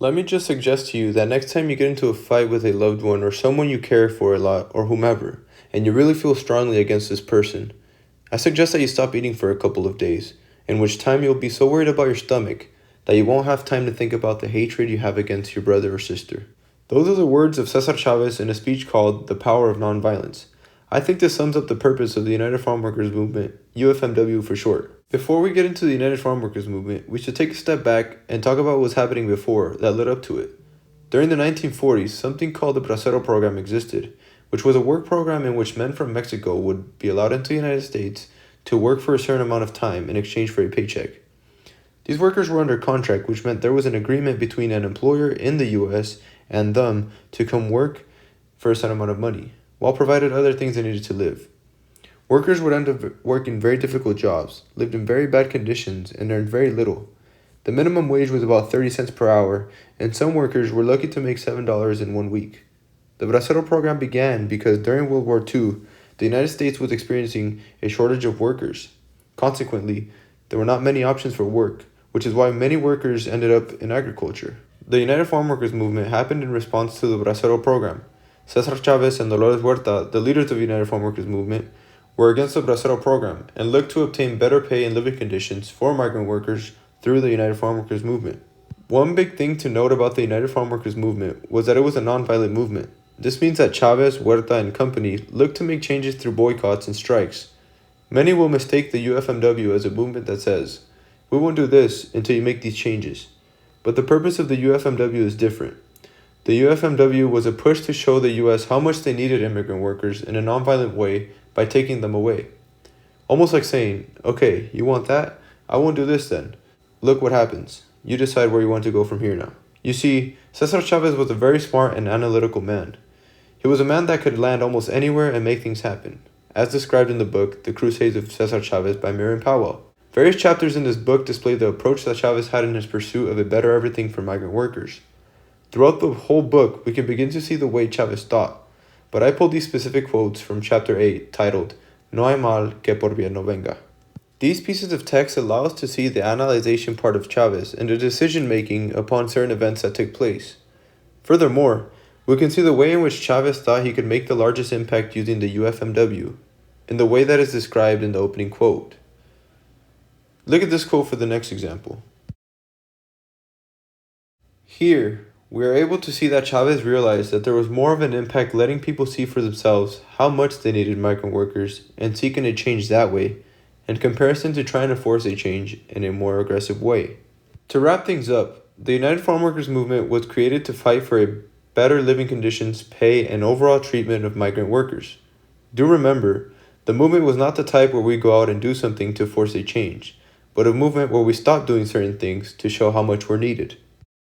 Let me just suggest to you that next time you get into a fight with a loved one or someone you care for a lot or whomever, and you really feel strongly against this person, I suggest that you stop eating for a couple of days, in which time you'll be so worried about your stomach that you won't have time to think about the hatred you have against your brother or sister. Those are the words of Cesar Chavez in a speech called The Power of Nonviolence. I think this sums up the purpose of the United Farm Workers Movement, UFMW for short. Before we get into the United Farm Workers Movement, we should take a step back and talk about what was happening before that led up to it. During the 1940s, something called the Bracero program existed, which was a work program in which men from Mexico would be allowed into the United States to work for a certain amount of time in exchange for a paycheck. These workers were under contract, which meant there was an agreement between an employer in the US and them to come work for a certain amount of money, while provided other things they needed to live. Workers would end up working very difficult jobs, lived in very bad conditions, and earned very little. The minimum wage was about 30 cents per hour, and some workers were lucky to make $7 in 1 week. The Bracero program began because during World War II, the United States was experiencing a shortage of workers. Consequently, there were not many options for work, which is why many workers ended up in agriculture. The United Farm Workers Movement happened in response to the Bracero program. Cesar Chavez and Dolores Huerta, the leaders of the United Farm Workers Movement, were against the Bracero program and looked to obtain better pay and living conditions for migrant workers through the United Farm Workers Movement. One big thing to note about the United Farm Workers Movement was that it was a nonviolent movement. This means that Chavez, Huerta, and company looked to make changes through boycotts and strikes. Many will mistake the UFMW as a movement that says, "We won't do this until you make these changes." But the purpose of the UFMW is different. The UFMW was a push to show the US how much they needed immigrant workers in a nonviolent way by taking them away. Almost like saying, "Okay, you want that? I won't do this then. Look what happens. You decide where you want to go from here now." You see, Cesar Chavez was a very smart and analytical man. He was a man that could land almost anywhere and make things happen, as described in the book The Crusades of Cesar Chavez by Miriam Powell. Various chapters in this book display the approach that Chavez had in his pursuit of a better everything for migrant workers. Throughout the whole book, we can begin to see the way Chavez thought, but I pulled these specific quotes from chapter 8, titled, "No hay mal que por bien no venga." These pieces of text allow us to see the analyzation part of Chavez and the decision-making upon certain events that took place. Furthermore, we can see the way in which Chavez thought he could make the largest impact using the UFMW, in the way that is described in the opening quote. Look at this quote for the next example. Here, we are able to see that Chavez realized that there was more of an impact letting people see for themselves how much they needed migrant workers and seeking a change that way, in comparison to trying to force a change in a more aggressive way. To wrap things up, the United Farm Workers Movement was created to fight for a better living conditions, pay, and overall treatment of migrant workers. Do remember, the movement was not the type where we go out and do something to force a change, but a movement where we stop doing certain things to show how much we're needed.